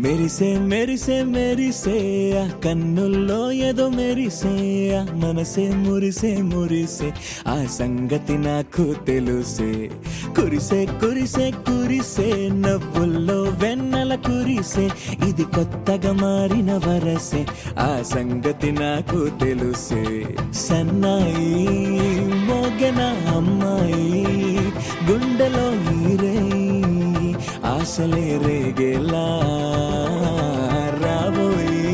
మెరిసే మెరిసే మెరిసే ఆ కన్నుల్లో ఏదో మెరిసే ఆ మనసే మురిసే మురిసే ఆ సంగతి నాకు తెలుసే. కురిసే కురిసే కురిసే నవ్వుల్లో వెన్నెల కురిసే ఇది కొత్తగా మారిన వరసే ఆ సంగతి నాకు తెలుసే. సన్నాయి మోగెన అమ్మాయి గుండెలో హీరే ఆశలే రేగేలా రాబోయి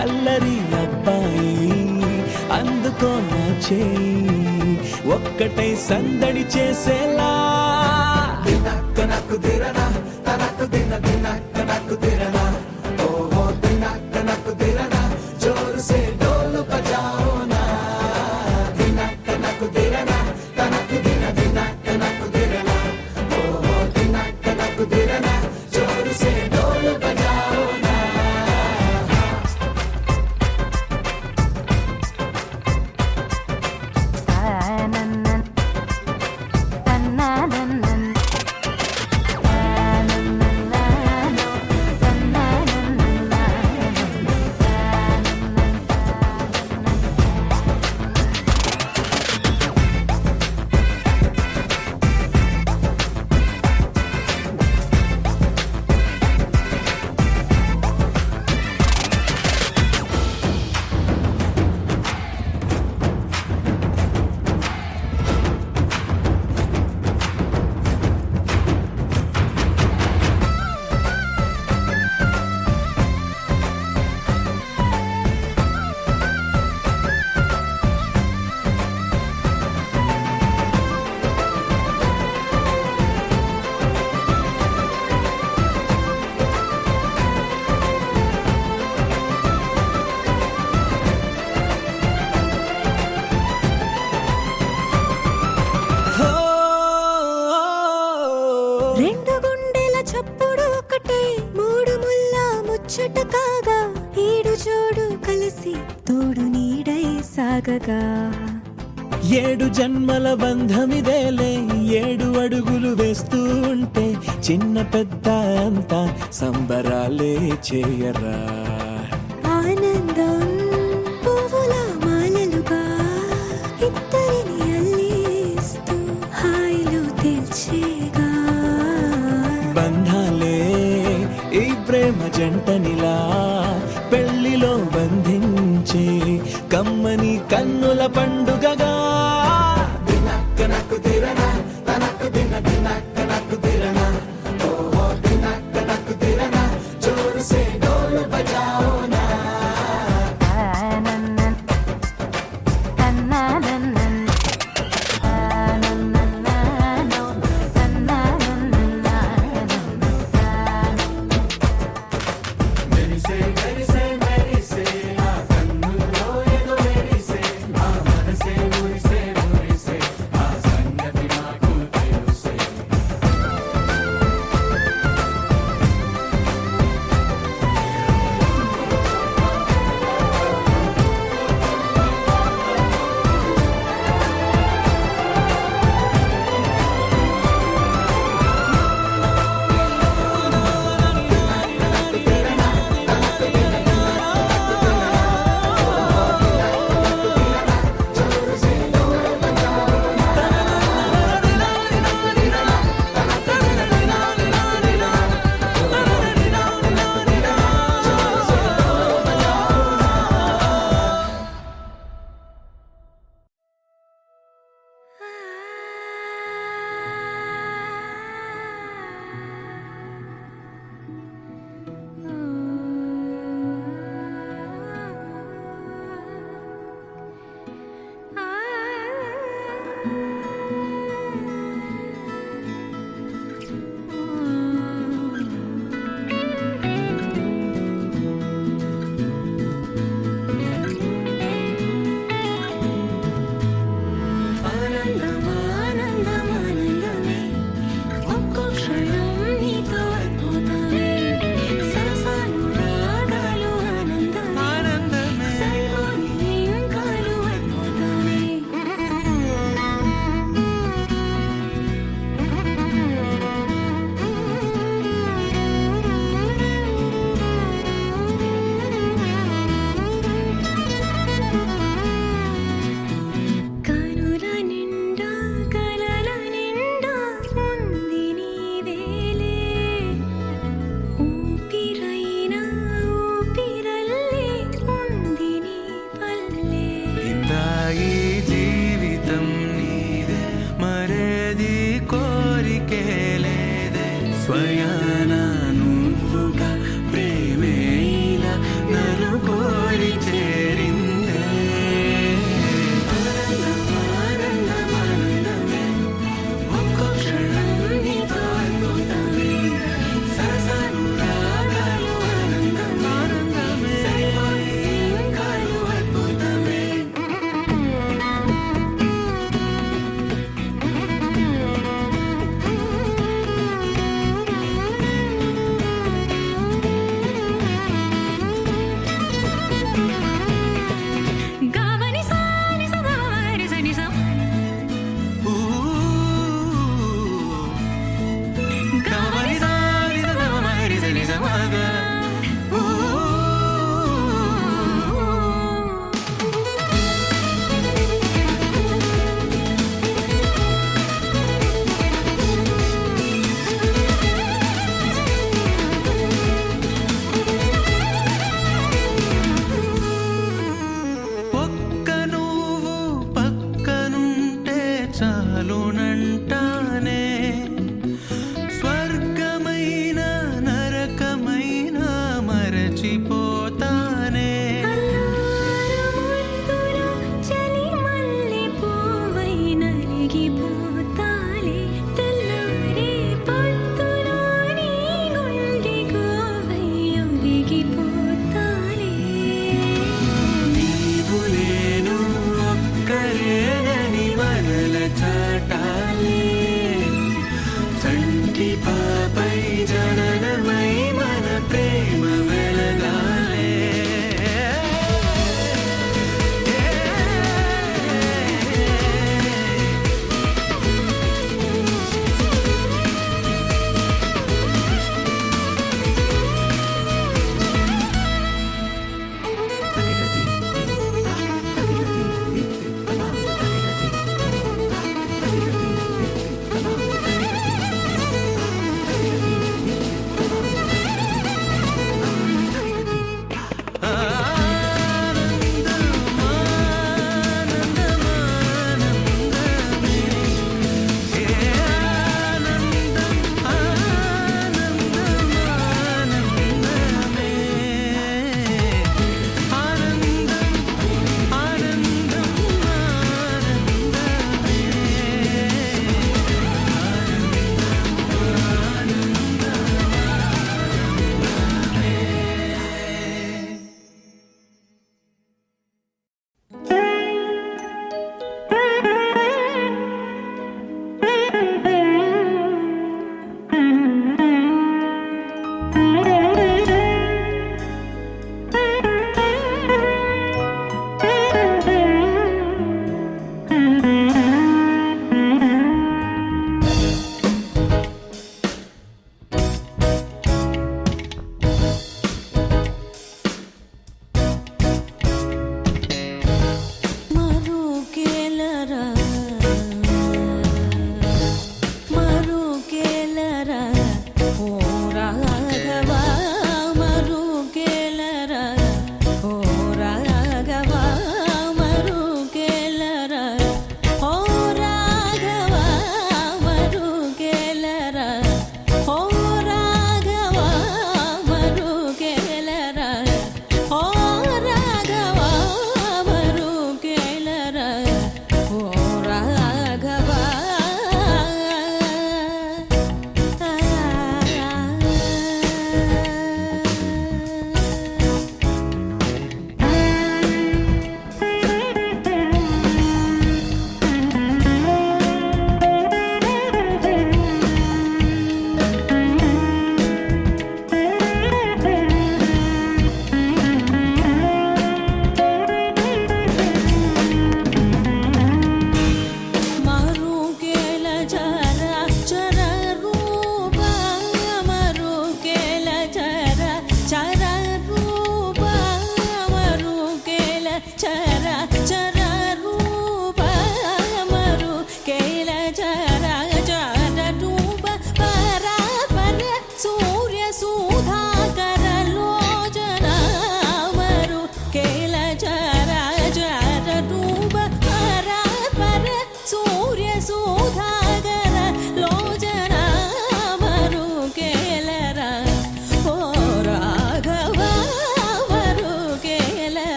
అల్లరి అబ్బాయి అందుకో నా చేయి ఒక్కటై సందడి చేసేలా. దినక్క నాకు దిరనా తనకు దిన దినక్క నాకు దిరనా ఓహో దినక్క నాకు దిరనా జోరు సే డోలు బజాओ నా. దినక్క నాకు దిరనా తనకు దిన దినక్క నాకు దిరనా ఓహో దినక్క నాకు దిరనా జోరు సే డోలు బజాओ నా. రెండు గుండెల చప్పుడు ఒకటే మూడు ముళ్ళ ముచ్చట కాగా ఈడు జోడు కలిసి తోడు నీడై సాగగా. ఏడు జన్మల బంధమిదేలే ఏడు అడుగులు వేస్తూ ఉంటే చిన్న పెద్ద అంతా సంబరాలే చేయరా. ఆనందం పువ్వుల మాలలుగా ఇద్దరిని అల్లేస్తూ హాయిలో తేల్చేగా. బంధాలే ఈ ప్రేమ జంటనిలా పెళ్లిలో బంధించే కమ్మని కన్నుల పండుగగా. దినక్క నాకు దిరనా తనకు దిన దినక్క నాకు దిరనా ఓహో దినక్క నాకు దిరనా జోరు సే డోలు బజాओ నా. మెరిసే మెరిసే మెరిసే ఆ కన్నుల్లో ఏదో మెరిసే ఆ మనసే స్వయాన నువ్వుగా ప్రేమే ఇలా నన్ను కోరి చేరిందే ఆనందమే ఒక్కో క్షణం నీతో అద్భుతమే సరసను రాగాలు ఆనందమే కాలు అద్భుతమే గావని సాని సగారి సని స కావని సారి సగమరి సని సమగా ఒక్క నువ్వు పక్కనుంటే చాలునంటానే స్వర్గమైన నరకమైన మరచిపోతానే ముద్దులో చలి మల్లె పువ్వై నలిగిపోతాలే తెల్లారే పొద్దులో నీ గుండె గోవై ఒదిగిపోతాలే నీవు నేను ఒక్కరేనని మనల చాటాలే సంటి పాపై జననమై మన ప్రేమ వెలగాలే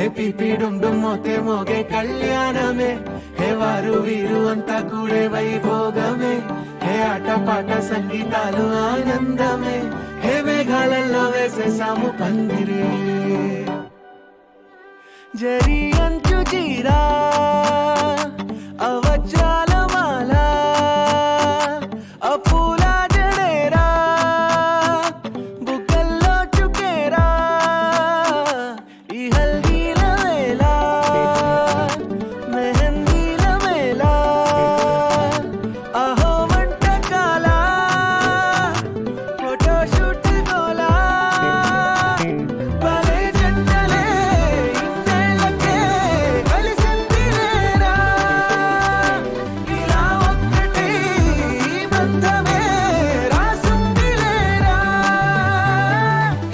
హే పిపి డుమ్ డుమ్ మోతే మోగే కళ్యాణమే హే వారు వీరు అంతా కూడే వైభోగమే హే ఆటపాట సంగీతాలు ఆనందమే హే మేఘాలలో వేసేసాము పందిరే జరి అంచు జీరా అవజ్రాల మాల అపూల జడేరా బుగ్గల్లో చుకేరా ఈ హల్దీల వేళ మెహందీల మేళ అహో వంటకాల ఫోటోషూట్ గోలా భలే జంటలే ఇన్నేళ్ళకే కలిసిందిలేరా ఇలా ఒక్కటే ఈ బంధమే రాసుందిలేరా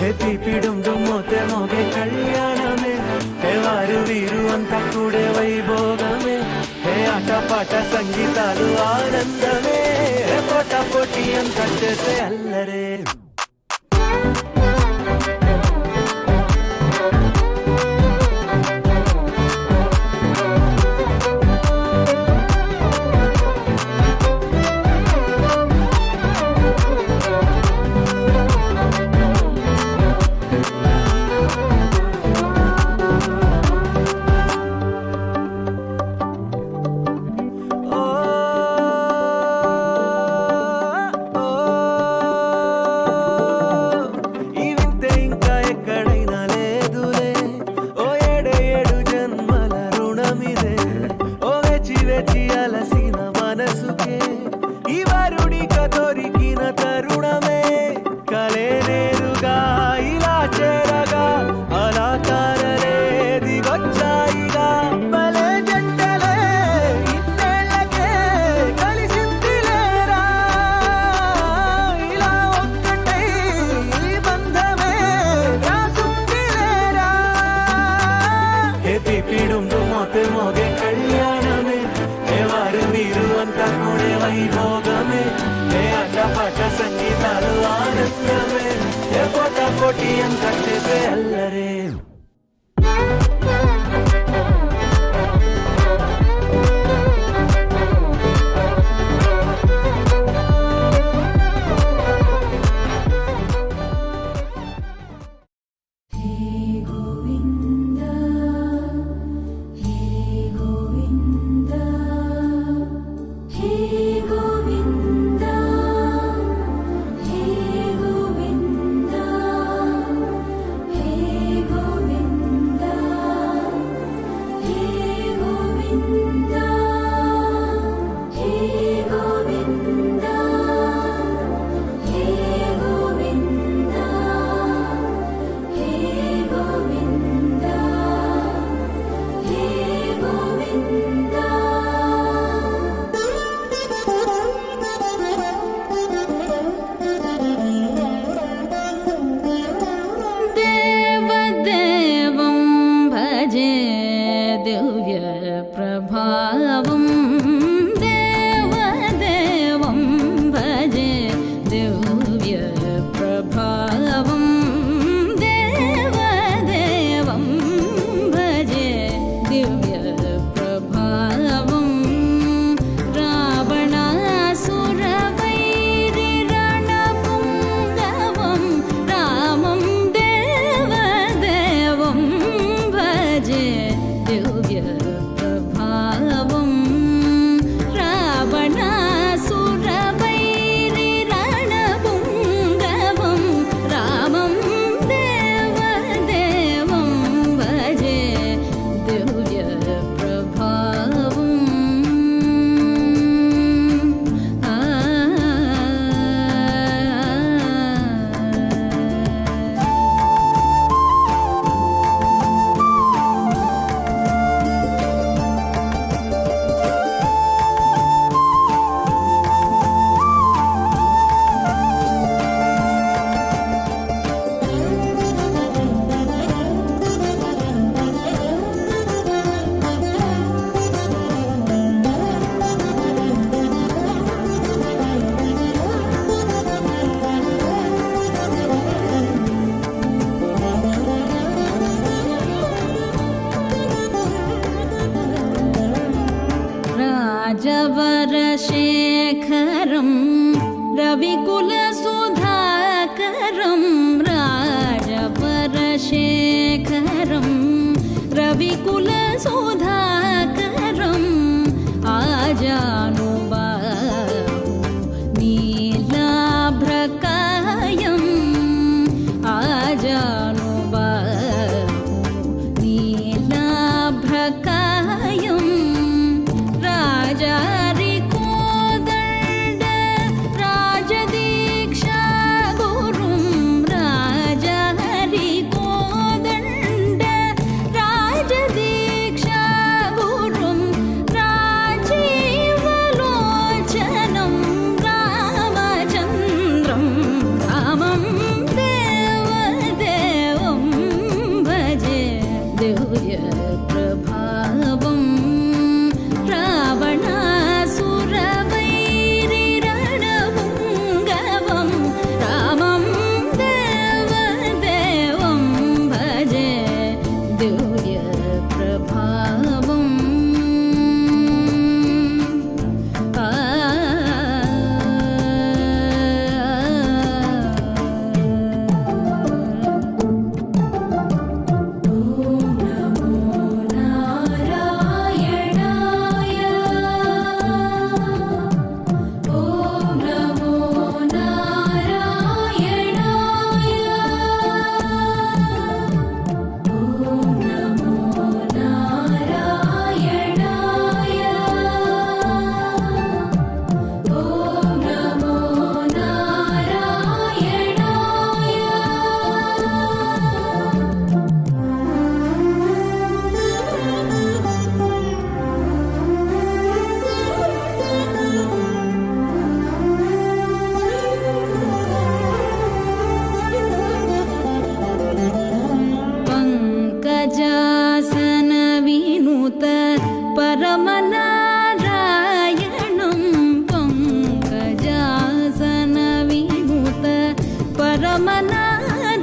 హే పిపి డుమ్ డుమ్ మోతే మోగే కళ్యాణమే హే వారు వీరు అంతా కూడే వైభోగమే హే ఆటపాట సంగీతాలు ఆనందమే హే పోటా పోటీ అంతా చేసే అల్లరే ఓ ఓ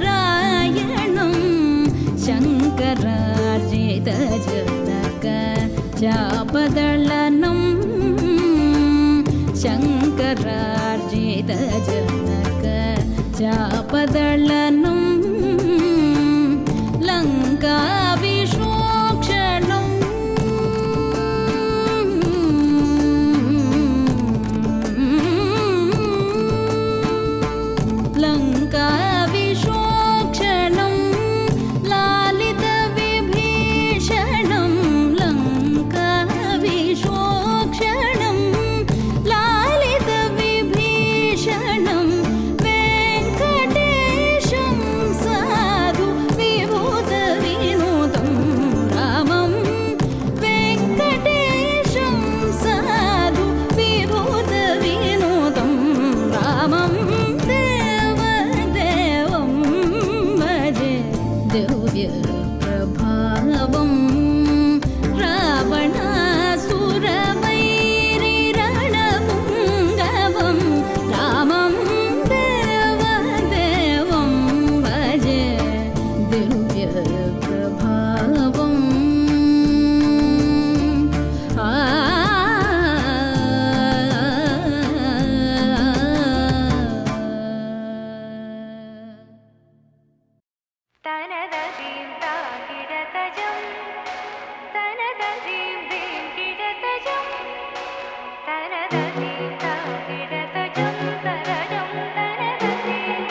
రామనారాయణం శంకరార్జితజనక చాపదళనం శంకరార్జితజనక చాపదళనం లంకా విశోక్షణం లంకా విశోక్షణం లాలిత విభీషణం లంకా విశోక్షణం లాలిత విభీషణం వెంకటేశం సాధు విభూత వినోదం రామం వెంకటేశం సాధు విభూత వినోదం రామం దేవదేవం భజే దివ్య ప్రభావం రావణాసురవైరిరణపుంగవం రామం దేవదేవం భజే దివ్య ప్రభావం తనదీం తాకిడతజం తనదీం దీం కిడతజం తనదీం తాకిడతజం తరజం తనదీం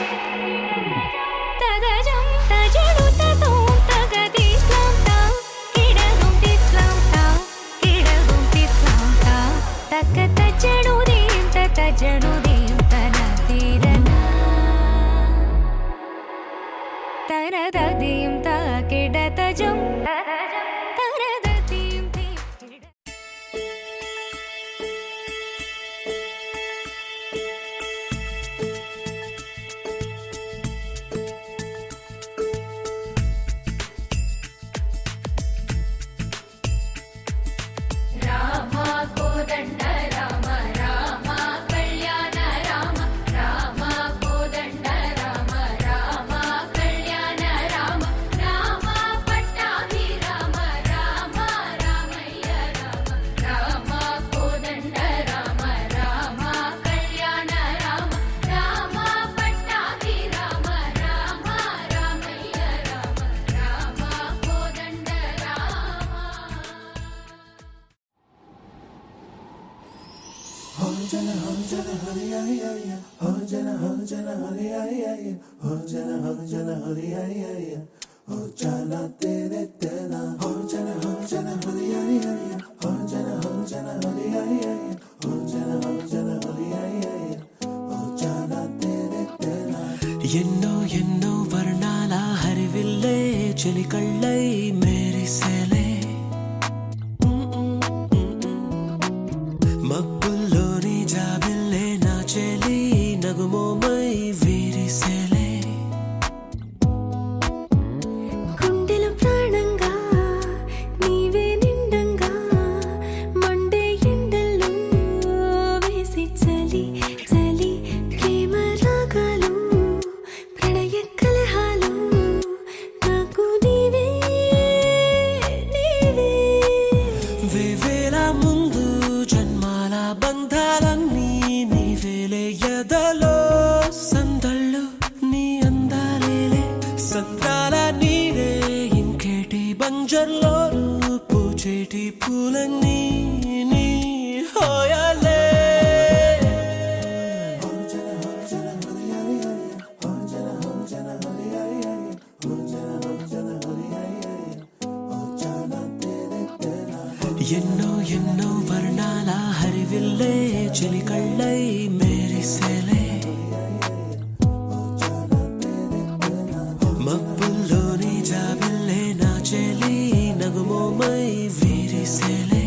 తగజం తజడు తతోం తగదిస్లాం తా కిడగుం తిస్లాం తా కిడగుం తిస్లాం తా తక తజడు దీం తజడు దీం తనదీరనా తనదీం తాకిడతజం తనదీం దీం రామ కోదండ రామ రామ కళ్యాణ రామ రామ కోదండ రామ రామ కళ్యాణ రామ రామ పట్టాభి రామ రామ రామయ్య రామ రామ కోదండ రామ రామ కళ్యాణ రామ రామ పట్టాభి రామ రామ రామయ్య రామ రామ కోదండ రామ ఎన్నో ఎన్నో వర్ణాల హరివిల్లే చెలికళ్ళై మేరిసేలే మబ్బుల్లోని జాబిల్లే నా చెలి నగుమోమై వీరిసేలే గుండెల ప్రాణంగా నీవే నిండంగా మండే ఎండల్లో వేసి చలి చలి ప్రేమ రాగాలు ప్రణయ కలహాలు నాకు నీవే నీవే వేవేల ముందు జన్మాల బంధాలన్నీ నీవేలే ఎదలో సందళ్ళు నీ అందాలేలే సంతాల నీరే ఇంకేటి బంజర్లోను పూచేటి పూలన్నీ నీ హోయాలే ఎన్నో ఎన్నో వర్ణాల హరివిల్లే చెలికళ్ళై మేరిసేలే మబ్బుల్లోని జాబిల్లే నా చెలి నగుమోమై వీరిసేలే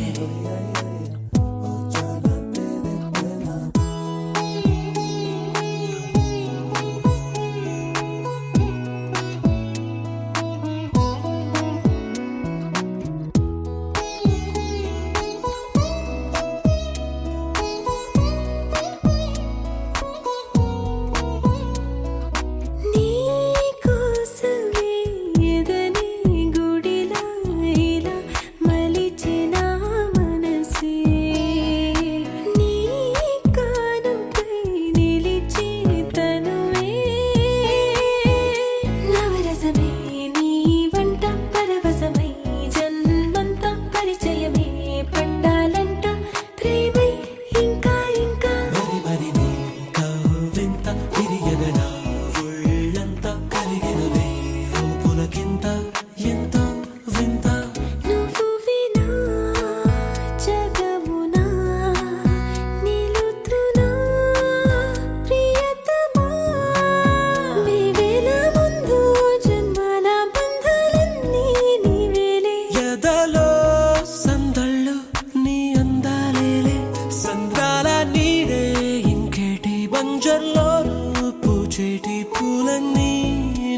ನೀ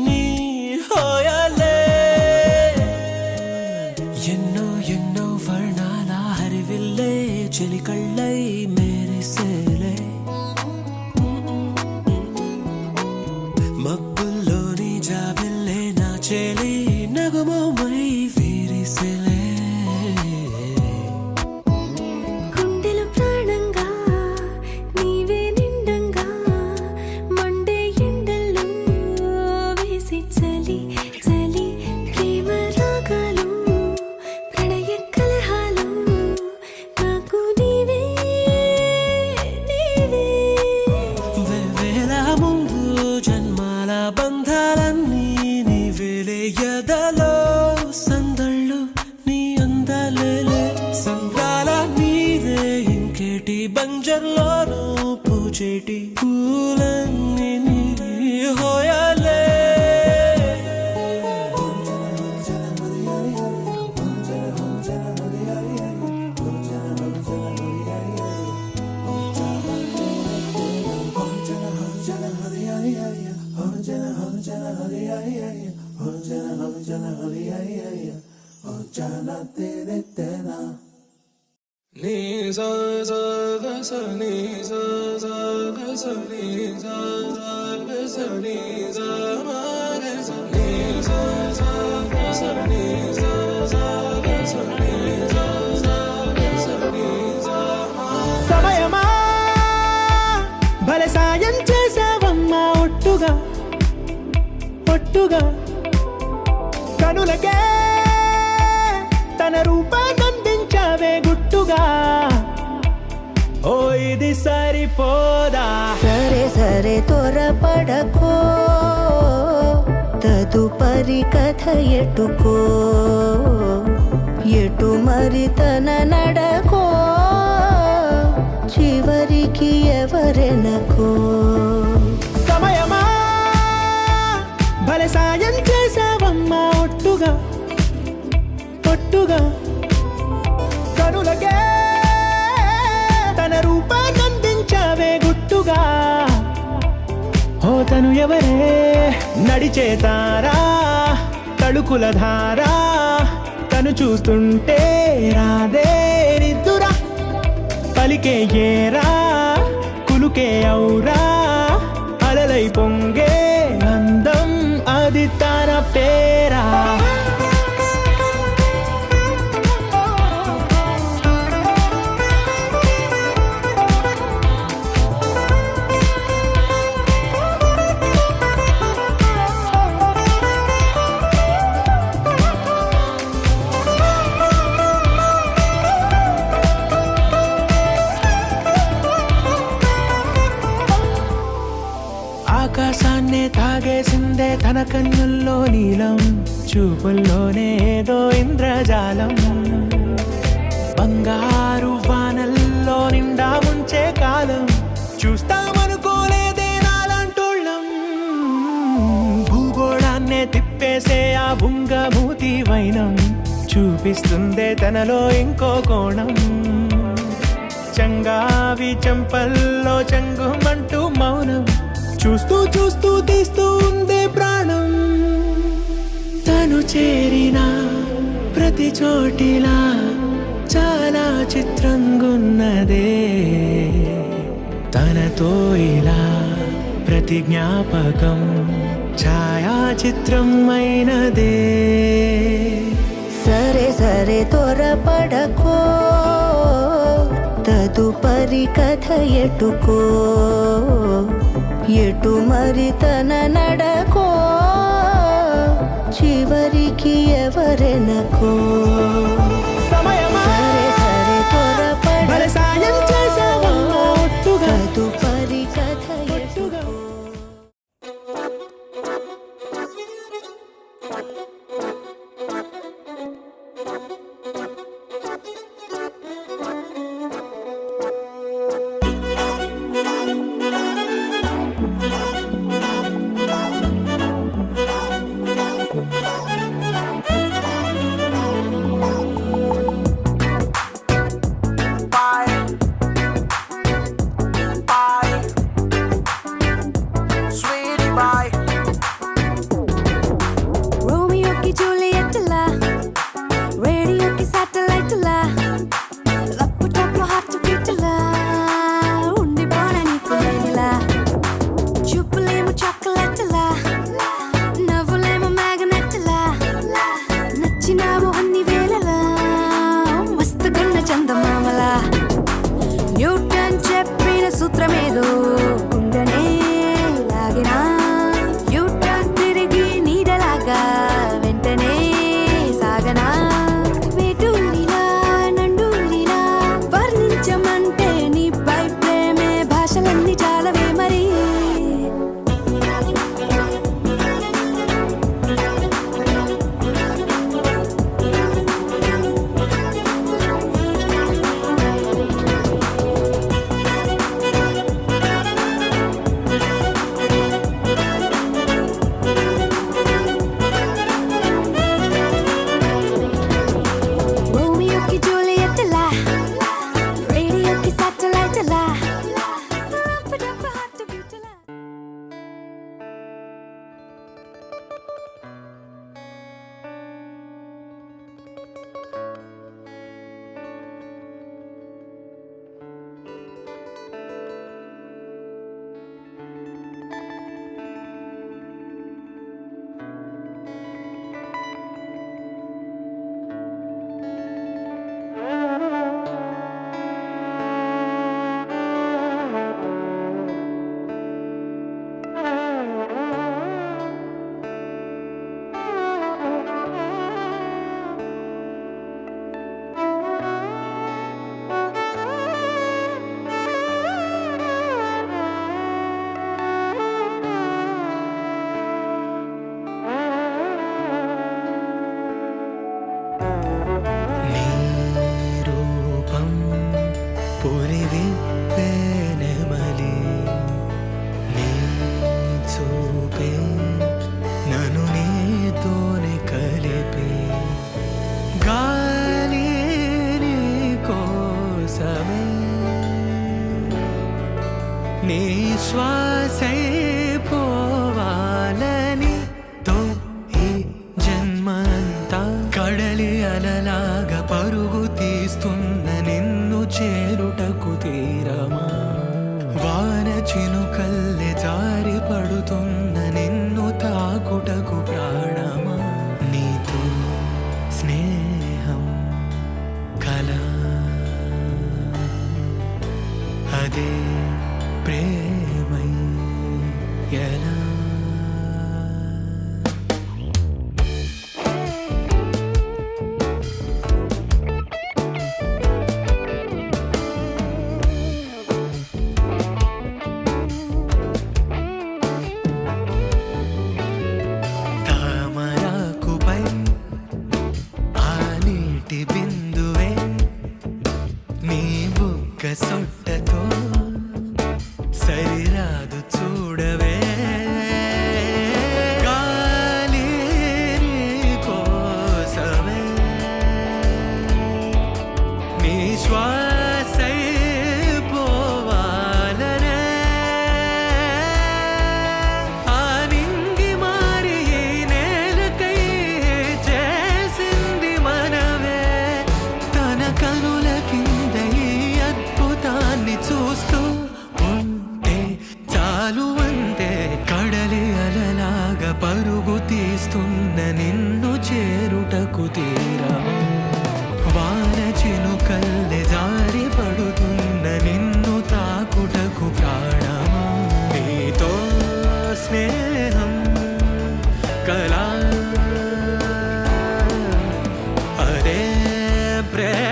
ನೀ ಹೋಯಲೇ ఎన్నో ఎన్నో వర్ణాల హరివిల్లే చెలికళ్ళై మేరిసేలే మబ్బుల్లోని జాబిల్లే నా చెలి నగుమోమై వీరిసేలే గుండెల ప్రాణంగా నీవే నిండంగా మండే ఎండల్లో వేసి చలి చలి ప్రేమ రాగాలు ప్రణయ కలహాలు నాకు నీవే నీవే వేవేల ముందు జన్మాల బంధాలన్నీ నీవేలే ఎదలో సందళ్ళు నీ అందలేలే సంద్రాల నీదే ఇంకేటి బంజర్లోనూ పూచేటి పూలన్నీ నీ హోయలే ni sa sa ga sa ni sa sa ga sa ni sa sa ga sa ni sa ma ga sa ni sa sa ga sa ni sa sa ga sa ni sa sa ga sa ni sa ma సమయమా భలే సాయం చేసావమ్మా ఒట్టుగా ఒట్టుగా కనులకే తన రూపాన్నందించావే గుట్టుగా ఓ ఇది సరిపోదా సరే సరే త్వరపడకో తదుపరి కథ ఎటుకో ఎటు మరి తన నడకో చివరికి ఎవరెనకో సమయమా భలే సాయం చేసావమ్మా ఒట్టుగా ఒట్టుగా కనులకే తన రూపాన్నందించావే గుట్టుగా ఓ తను ఎవరే నడిచే తారా తళుకుల ధారా తను చూస్తుంటే రాదే నిద్దురా పలికే ఏరా కులుకే ఔరా అలలై పొంగే అందం అది తన పేరా ఆకాశాన్నే తాగేసిందే తన కన్నుల్లో నీలం చూపుల్లోనే ఏదో ఇంద్రజాలం బంగారు వానల్లో నిండా ముంచే కాలం చూస్తామనుకోలేదే నాలంటోళ్ళం భూగోళాన్నే తిప్పేసే ఆ బుంగమూతి వైనం చూపిస్తుందే తనలో ఇంకో కోణం చంగావి చెంపల్లో చెంగుమంటూ మౌనం చూస్తూ చూస్తూ తీస్తూ ఉందే ప్రాణం తను చేరిన ప్రతి చోటిలా చాలా చిత్రంగున్నదే తనతో ఇలా ప్రతి జ్ఞాపకం ఛాయాచిత్రం అయినదే సరే సరే త్వరపడకో తదుపరి కథ ఎటుకో ఎటు మరి తన నడకో చివరికి ఎవరెనకో సమయమా సరే సరే భలే సాయం చేసావమ్మా ఒట్టుగా తదుపరి కథ ఎటుకో పరుగు తీస్తున్న నిన్ను చేరుటకు తీరమా వాన చినుకల్లె జారి పడుతున్న నిన్ను తాకుటకు ప్రాణమా నీతో స్నేహం కలా అరే ప్రేమలా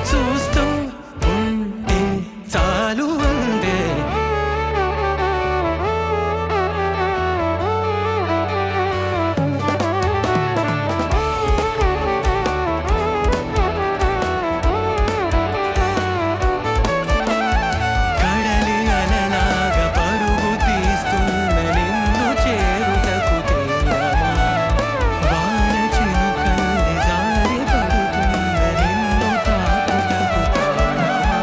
చూస్తూ ఉంటే చాలు అందే కడలి అలలాగా పరుగు తీస్తున్న నిన్ను చేరుటకు తీరమా వాన చినుకల్లె జారి పడుతున్న నిన్ను తాకుటకు ప్రాణమా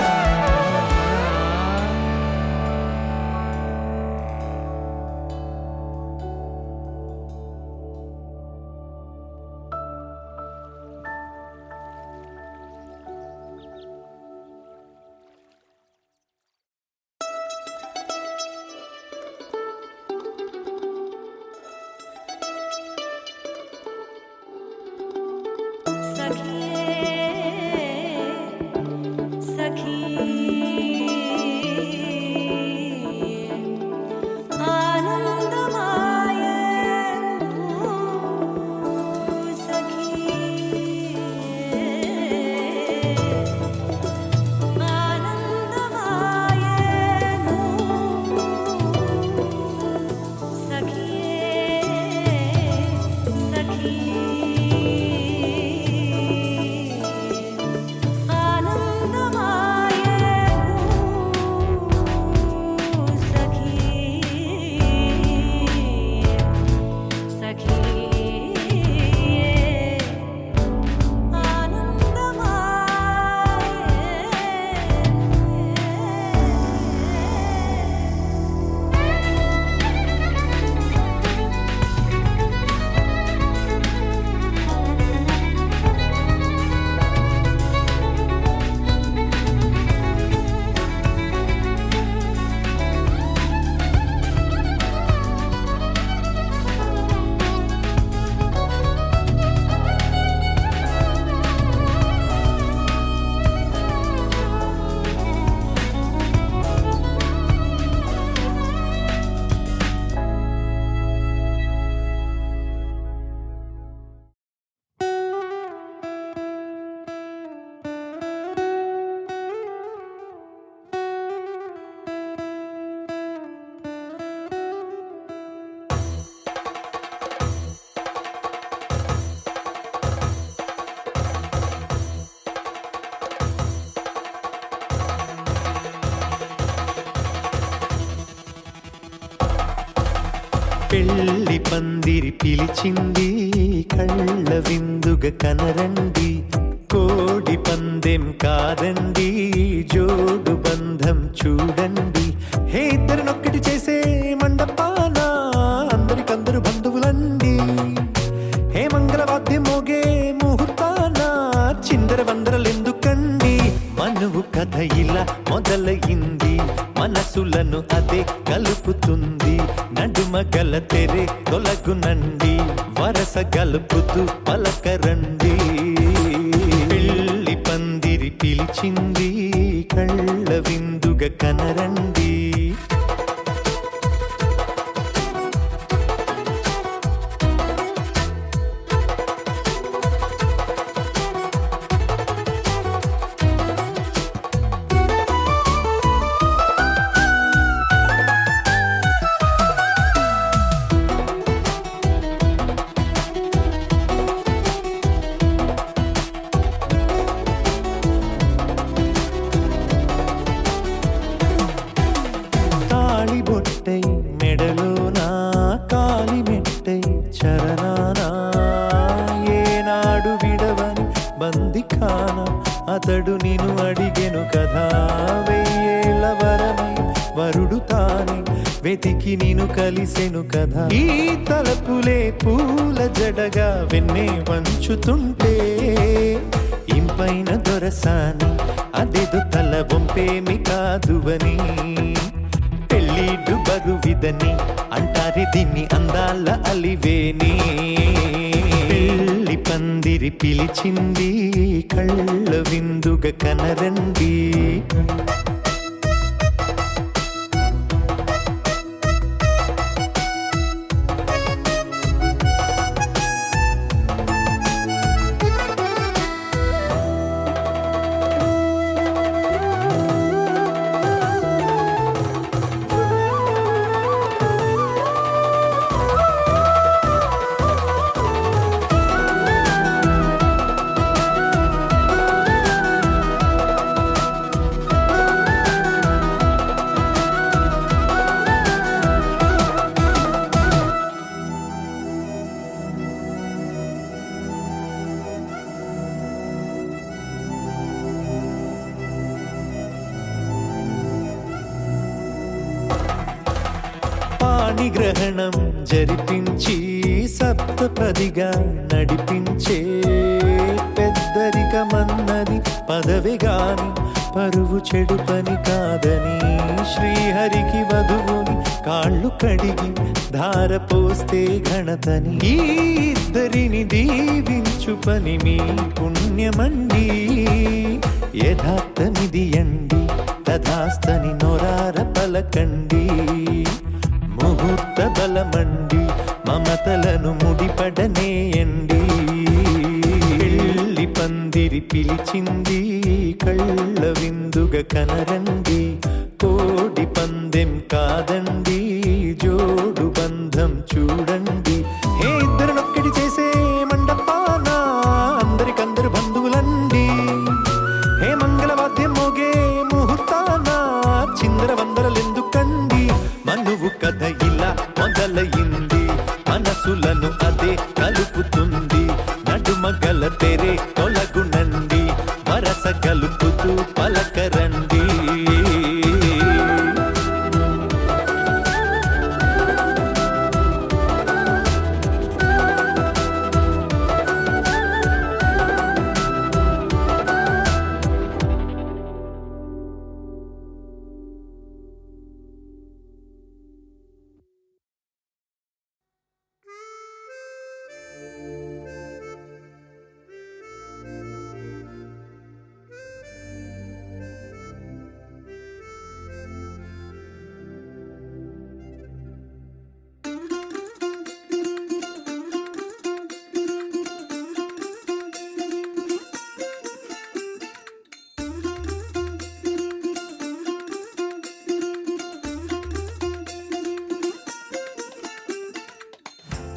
పెళ్లి పందిరి పిలిచింది కళ్ళ విందుగా కనరండి కోడి పందెం కాదండి జోడు బంధం చూడండి హే ఇద్దరినొక్కటి చేసే మండపాన అందరికందరు బంధువులండి హే మంగళవాద్యం మోగే ముహూర్తాన చిందర వందరలెందుకండి మనువు కథ ఇలా మొదలయింది మనసులను అదే కలుపుతుంది నడుమ గల తెరే తొలగునండి వరస గలుపుతూ పలకరండి పెళ్లి పందిరి పిలిచింది కళ్ళ విందుగా కనరండి అతడు నిన్ను అడిగెను కదా, వెయ్యేళ్ళ వరమై వరుడు తానే వెతికి నిన్ను కలిసెను కదా. ఈ తలపులే పూల జడగా వెన్నే వంచుతుంటే, ఇంపైన దొరసాని అదేదో తల వంపేమి కాదువని, పెళ్ళిడు బరువిదని అంటారే దీన్ని అందాల అలివేని. పెళ్ళి పందిరి పిలిచింది, కళ్ళ విందుగా కనరండి. గ్రహణం జరిపించి సప్తపదిగా నడిపించే, పెద్దరికమన్నది పదవి గాని పరువు చెడు పని కాదని, శ్రీహరికి వధువుని కాళ్ళు కడిగి ధార పోస్తే ఘనతని, ఈ ఇద్దరిని దీవించు పని మీ పుణ్యమండి. యథార్థమిది అండి, తథాస్తని నొరార పలకండి. ముహూర్త బలమండి, మమతలను ముడిపడనేయండి. పెళ్ళి పందిరి పిలిచింది, కళ్ళ విందుగా కనరండి. కోడి పందెం కాదండి, జోడు బంధం చూడండి. ఏ ఇద్దరినొక్కడి చేసే మండపాన అందరికందరు బంధువులండి. ఏ మంగళవాద్యం మోగే ముహూర్తాన చిందర వందరలెందుకండి. మనువు కథ ఇలా మొదలయింది, మనసులను అదే కలుపుతుంది. నడుమగల తెరే తొలగునండి, వరస కలుపుతూ పలకరండి.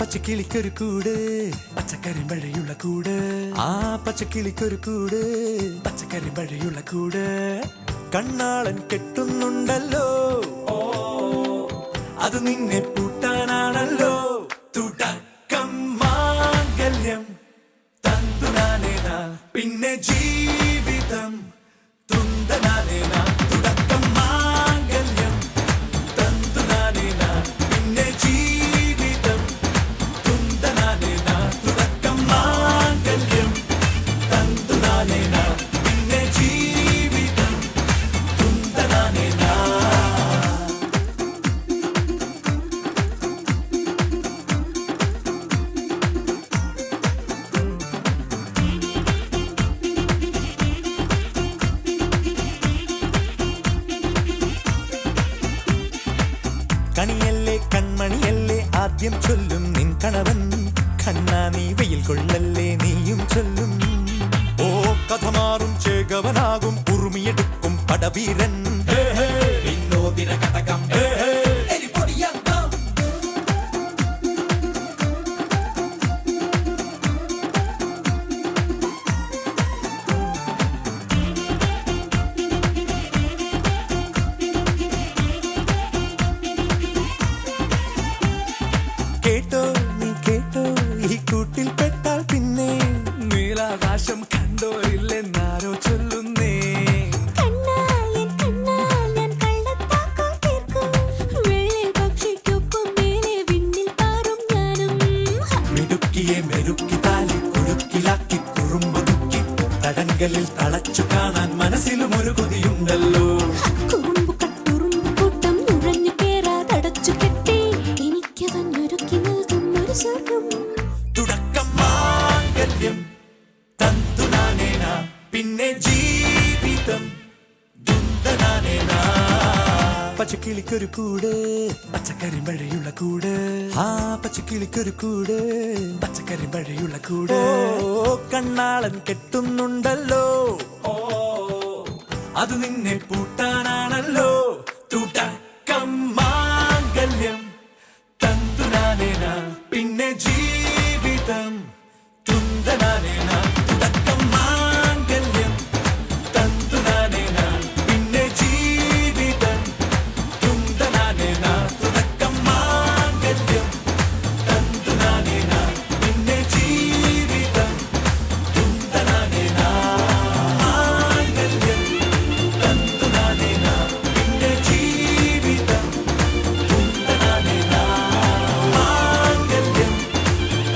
പച്ചക്കിളിക്കൊരു കൂട് പച്ചക്കരിമ്പഴയുള്ള കൂട്, ആ പച്ചക്കിളിക്കൊരു കൂട് പച്ചക്കരിമ്പഴയുള്ള കൂട്. കണ്ണാളൻ കെട്ടുന്നുണ്ടല്ലോ, അത് നിന്നെ പൂട്ടാനാണല്ലോ. തുടക്കം മാംഗല്യം തന്തുനാനേന, പിന്നെ ജീവിതം തുന്തനാനേന. തുടക്കം മാംഗല്യം തന്തുനാനേന, പിന്നെ ജീവിതം തുന്തനാനേന. തുടക്കം മാംഗല്യം തന്തുനാനേന, പിന്നെ ജീവിതം തുന്തനാനേന. കണിയല്ലേ കൺമണിയല്ലേ ആദ്യം ചൊല്ലും നിൻ കണവൻ, കണ്ണാ നീ വെയിൽ കൊള്ളല്ലേ നീയും ചൊല്ലും. ഓ കഥ മാറും ചേകവനാകും ഉറുമിയെടുക്കും പടവീരൻ. വിനോദിന കടകം എരിപൊടിയങ്കം. കേട്ടോ നീ കേട്ടോ, ഈ കൂട്ടിൽ പെട്ടാൽ പിന്നെ നീലാകാശം കണ്ടോ ഇല്ലെന്നാരോ ചൊല്ലുന്നു. മനസ്സിലാക്കി കുറുമ്പുതുക്കി തടങ്കലിൽ തളച്ചു കാണാൻ മനസ്സിലും ഒരു കൊതിയുണ്ടല്ലോ. കുറുമ്പു കട്ടുറുമ്പു കൂട്ടം നുഴഞ്ഞു കേറാതടച്ചു കെട്ടി എനിക്കവനൊരുക്കി നൽകും ഒരു സ്വർഗം. തുടക്കം മാംഗല്യം തന്തുനാനേന പിന്നെ ജീവിതം ദുന്ദനാനേന. പച്ചക്കിളിക്കൊരു കൂട് പച്ചക്കറി മഴയുള്ള കൂട്, ആ പച്ചക്കിളിക്കൊരു കൂട് പച്ചക്കറി മഴയുള്ള കൂട്. കണ്ണാളൻ കെട്ടുന്നുണ്ടല്ലോ, അത് നിന്നെ പൂട്ടാനാണല്ലോ. തുടക്കം മാംഗല്യം തന്തുനാനേന പിന്നെ ജീവിതം തുന്തനാനേന. തുടക്കം മാംഗല്യം തന്തുനാനേന പിന്നെ ജീവിതം തുന്തനാനേന. തുടക്കം മാംഗല്യം തന്തുനാനേന പിന്നെ ജീവിതം തുന്തനാനേന. മാംഗല്യം തന്തുനാനേന പിന്നെ ജീവിതം തുന്തനാനേന. മാംഗല്യം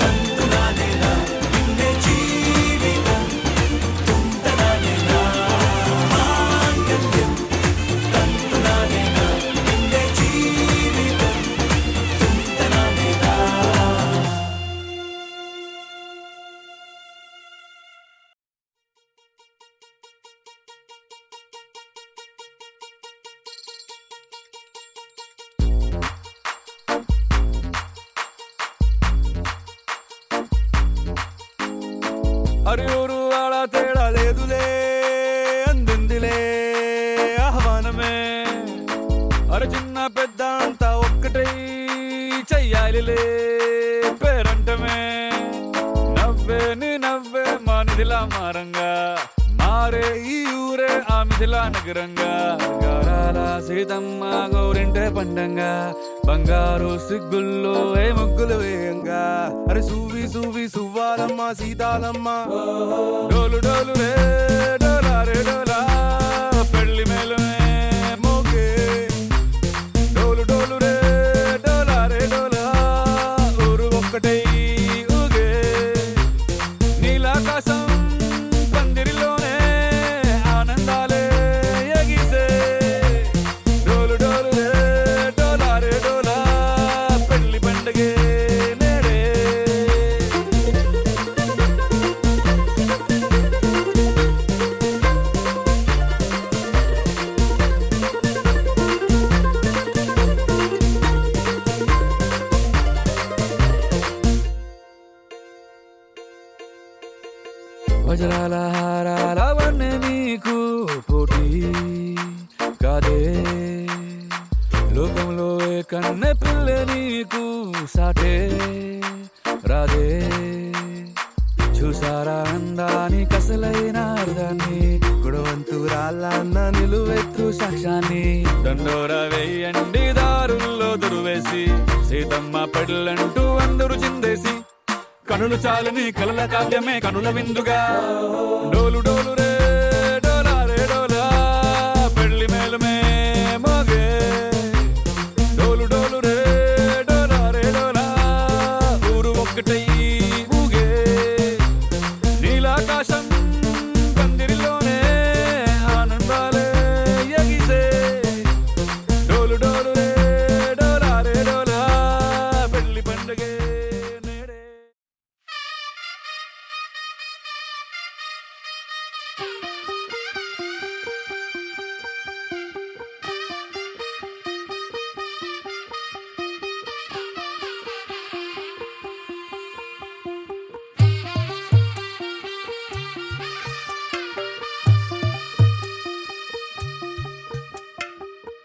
തന്തുനാനേന പിന്നെ ജീവിതം തുന്തനാനേന. മാംഗല്യം തന്തുനാനേന പിന്നെ ജീവിതം തുന്തനാനേന. అరియూరు ఆడ తేడా లేదులే, అందిందిలే ఆహ్వానమే. అరే చిన్న పెద్ద అంతా ఒక్కటై చెయ్యాలిలే పేరంటమే. నవ్వే నీ నవ్వే మా నిధిలా మారంగా మారే ఈ ఊరే ఆ మిథిలా నగరంగా. గారాల సీతమ్మ గౌరింటే పండంగా బంగారు సిగ్గుల్లో ఏ ముగ్గులు వేయంగా. అరే సూవి సూవి సువ్వాలమ్మ సీతాలమ్మ డోలు డోలు రే డోలా రే డోలా పెళ్లి మేళమే మోగే. డోలు డోలు రే డోలా రే డోలా ఊరు ఒక్కటై ఊగే. నీలాకాశం పందిరిలోనే ఆనందాలే ఎగిసే. డోలు డోలు రే డోలా రే డోలా పెళ్లి పండగే నేడే. వజ్రాల హారాల వన్నె నీకు పోటీ కాదే. లోకంలో ఏ కన్నె పిల్ల నీకు సాటే రాదే. చూసారా అందాని కసలైన అర్థాన్ని గుడవంతురాళ్ళన్న నిలువెత్తు సాక్ష్యాన్ని. దండోరా వేయండి దారుల్లో దురువేసి సీతమ్మ పెళ్ళంటూ అందరూ చిందేసి. కనులు చాలని కలల కావ్యమే కనుల విందుగా. డోలు డోలు రే డోలా రే డోలా పెళ్లి మేళమే మోగే. డోలు డోలు రే డోలా రే డోలా ఊరు ఒక్కటై ఊగే. నీలాకాశం పందిరిలోనే ఆనందాలే ఎగిసే. డోలు డోలు రే డోలా రే డోలా పెళ్లి పండగే నేడే.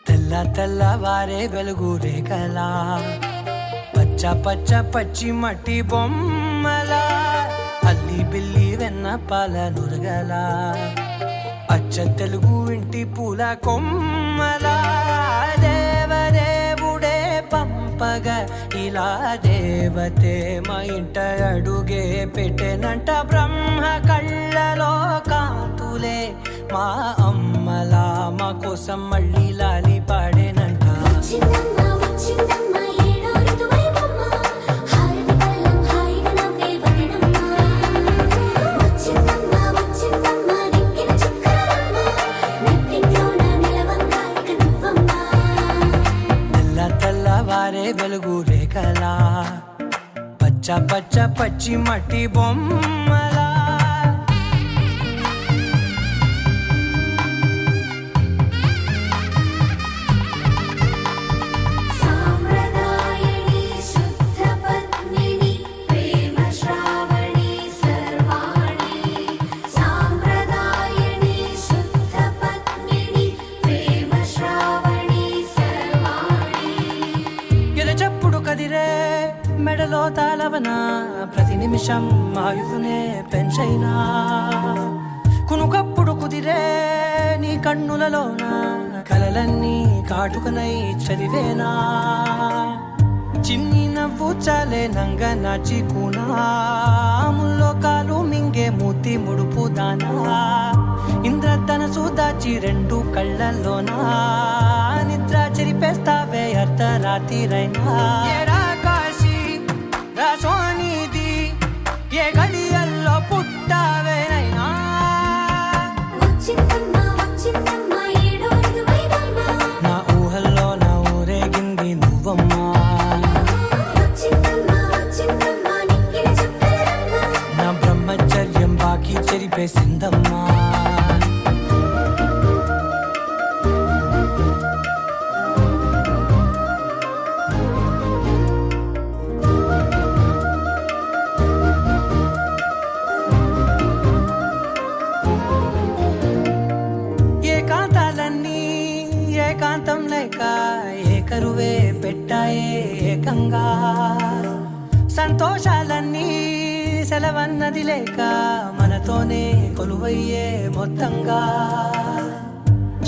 తెల్ల తెల్లవారే వెలుగు రేఖలా పచ్చ పచ్చ పచ్చి మట్టి బొమ్మలా అల్లి బిల్లి వెన్న పాల నురగలా అచ్చ తెలుగు ఇంటి పూల కొమ్మలా. దేవదేవుడే పంపగా ఇలా దేవతే మా ఇంట అడుగే పెట్టెనంట. బ్రహ్మ కళ్ళలో కాంతులే మా అమ్మలా మా కోసం మళ్ళీ లాలి పాడేనంట. వచ్చిందమ్మ వచ్చిందమ్మ ఏడో ఋతువైవమ్మ హారతి పళ్ళం హాయిగా నవ్వే వదనమ్మ. పచ్చ పచ్చి మట్టి బొమ్మలా సాంప్రదాయని శుద్ధ పద్మిని ప్రేమ శ్రావణి సర్వాణి సాంప్రదాయని శుద్ధ పద్మిని ప్రేమ శ్రావణి సర్వాణి ఎదచప్పుడు కదిరే మెడలో తాళవన ప్రతి నిమిషం ఆయువునే పెంచైనా కునుకప్పుడు కుదిరే నీ కన్నులలోన కలలన్నీ కాటుకనై చదివేనా చిన్ని నవ్వు చాలే నంగ నాచి కూనాముల్లో కాలు మింగే మూతి ముడుపు దానా ఇంద్రధనసు దాచి రెండు కళ్ళల్లోనా నిద్ర చెరిపేస్తావే అర్ధరాత్రిరైనా ఏరా కాశీ రాసోనిది ఏ గడియల్లో పుట్టావేనైనా వచ్చిందమ్మా వచ్చిందమ్మా ఏడో ఋతువైవమ్మా నా ఊహల్లో నా ఊరేగింది నువ్వమ్మా వచ్చిందమ్మా వచ్చిందమ్మా నిక్కిన చుక్కలమ్మా నా బ్రహ్మచర్యం బాకీ చెరిపేసిందమ్మా ఏకాంతాలన్నీ ఏకాంతం లేక ఏకరువే పెట్టాయే ఏకంగా సంతోషాలన్నీ సెలవన్నది లేక మనతోనే కొలువయ్యే మొత్తంగా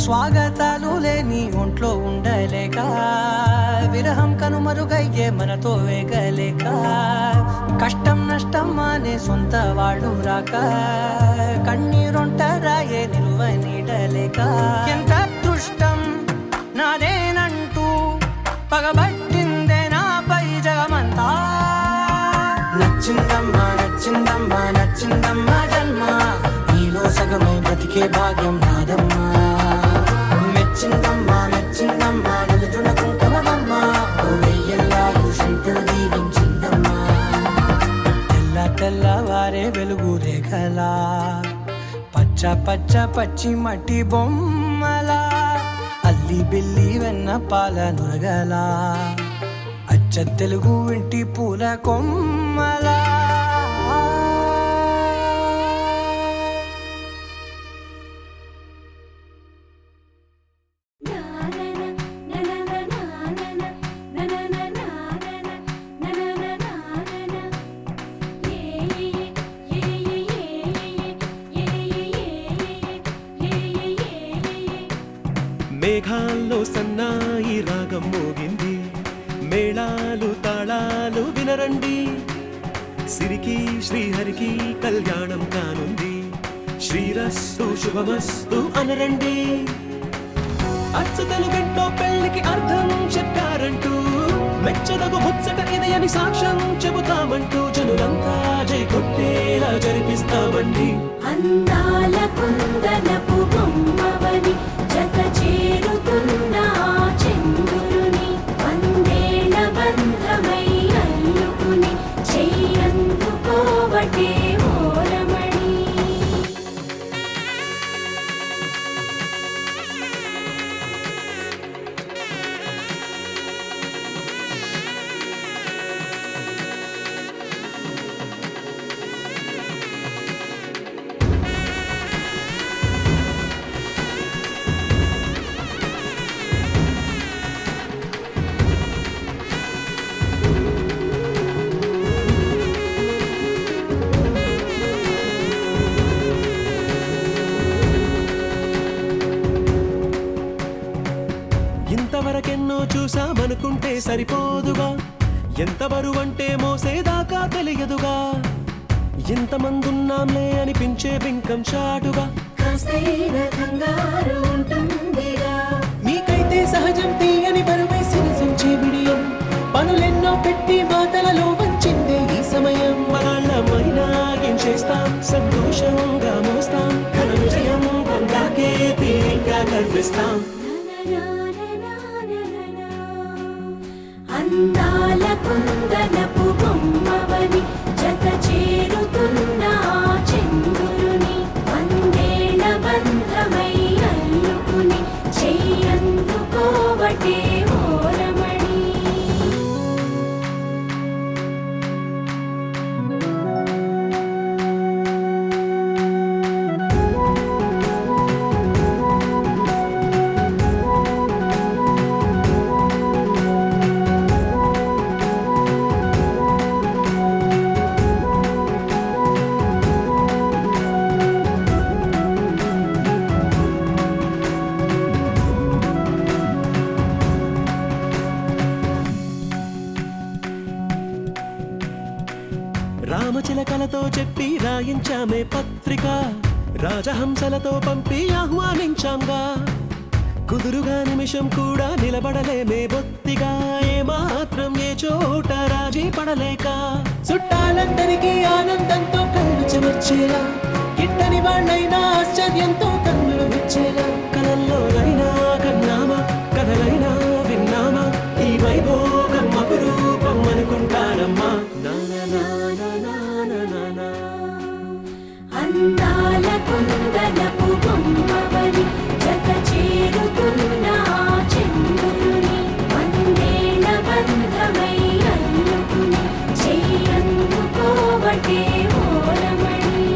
స్వాగతాలు లేని ఒంట్లో ఉండలేక విరహం కనుమరుగయ్యే మనతో వేగలేక కష్టం నష్టం అనే సొంత వాళ్ళు రాక కన్నీరొంటరాయే నిలువ నీడలేక ఎంత అదృష్టం నాదేనంటూ పగబట్టిందే నాపై జగమంతా నచ్చిందమ్మా నచ్చిందమ్మా నచ్చిందమ్మా జన్మ నీలో సగమై బ్రతికే భాగ్యం నాదమ్మా మెచ్చిందమ్మా మెచ్చిందమ్మా నిలుచున్న కుంకుమమ్మా ఓ వెయ్యల్లాగు శంకులు దీవించిందమ్మా తెల్ల తెల్లవారే వెలుగు రేఖలా పచ్చ పచ్చ పచ్చి మట్టి బొమ్మలా అల్లి బిల్లి వెన్న పాల నురగలా అచ్చ తెలుగు ఇంటి పూల కొమ్మలా మేఘాల్లో సన్నాయి రాగం మోగింది మేళాలు తాళాలు వినరండి సిరికి శ్రీహరికి కళ్యాణం కానుంది శ్రీరస్తు శుభమస్తు అనరండి అచ్చు తెలుగింటో పెళ్లికి అర్థం చెప్పారంటూ మెచ్చదగు ముచ్చట ఇది అని సాక్ష్యం చెబుతామంటూ జనులంతా జై కొట్టేలా జరిపిస్తామండి అందాల కుందనపు బొమ్మవని జత చేరుతున్న ఆ చంద్రుని వందేళ్ల బంధమై అల్లుకుని చెయ్యందుకోవటే ఓరమణి ఇంతవరకెన్నో చూసామనుకుంటే సరిపోదుగా ఎంత బరువంటే మోసేదాకా తెలియదుగా ఇంతమందున్నాంలే అనిపించే బింకం చాటుగా కాస్తైన కంగారు ఉంటుందిగా మీకైతే సహజం తీయని బరువై సిరిసించే బిడియం పనులెన్నో పెట్టి మాటలలో వంచిందే ఈ సమయం మనాళ్ళమైనా ఏం చేస్తాం సంతోషంగా మోస్తాం ఘన విజయం పొందాకే తీరిగ్గా కనిపిస్తాం అందాల కుందనపు బొమ్మవని రాయించామే పత్రిక రాజహంసలతో పంపి ఆహ్వానించాంగా కుదురుగా నిమిషం కూడా నిలబడలేమే బొత్తిగా ఏమాత్రం ఏ చోట రాజీ పడలేక చుట్టాలందరికీ ఆనందంతో కళ్ళు చెమర్చేలా గిట్టని వాళ్ళైనా ఆశ్చర్యంతో కన్నులు విచ్చేలా కలల్లోనైనా కన్నామా కథలైనా విన్నామా ఈ వైభోగం అపురూపం అనుకుంటానమ్మా అందాల కుందనపు బొమ్మవని జత చేరుతున్న ఆ చంద్రుని వందేల బంధమై అల్లుకుని చెయ్యందుకోవటే ఓరమణి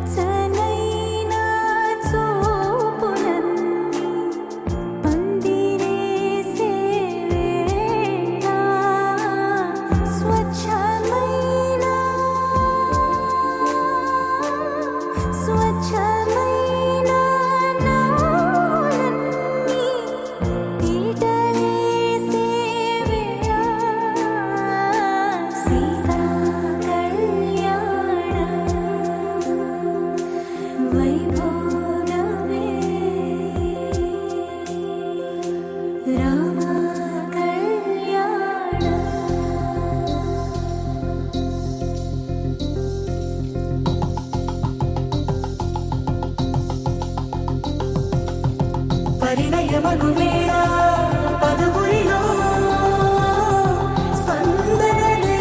పచ్చనైనా చూపులన్నీ పందిరేసే వేళ స్వచ్ఛమైన నాలన్నీ తీటలేసే వేళ సీతా కళ్యాణం వైభోగమే రామ కళ్యాణం పరిణయమగు వేళ పదవురిలో స్పందనలే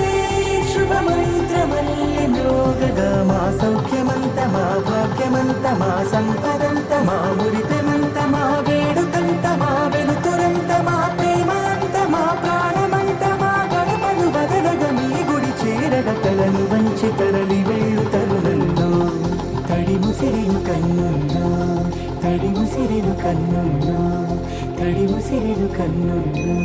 శుభమంత్రమల్లి మ్రోగగా మా సౌఖ్యమంత మా భాగ్యమంత మా సంపదంత మా మురితమంత మా వేడుకంత మా వెలుతురంత మా ప్రేమంత మా ప్రాణమంత మా గడపను బదలగ మీ గుడి చేరగ తలను వంచి తరలి వేళు తరుణంలో తడి ముసిరిను కన్నుల్లో తడి ముసిరిను కన్నుల్లో తడి ముసిరిను కన్నుల్లో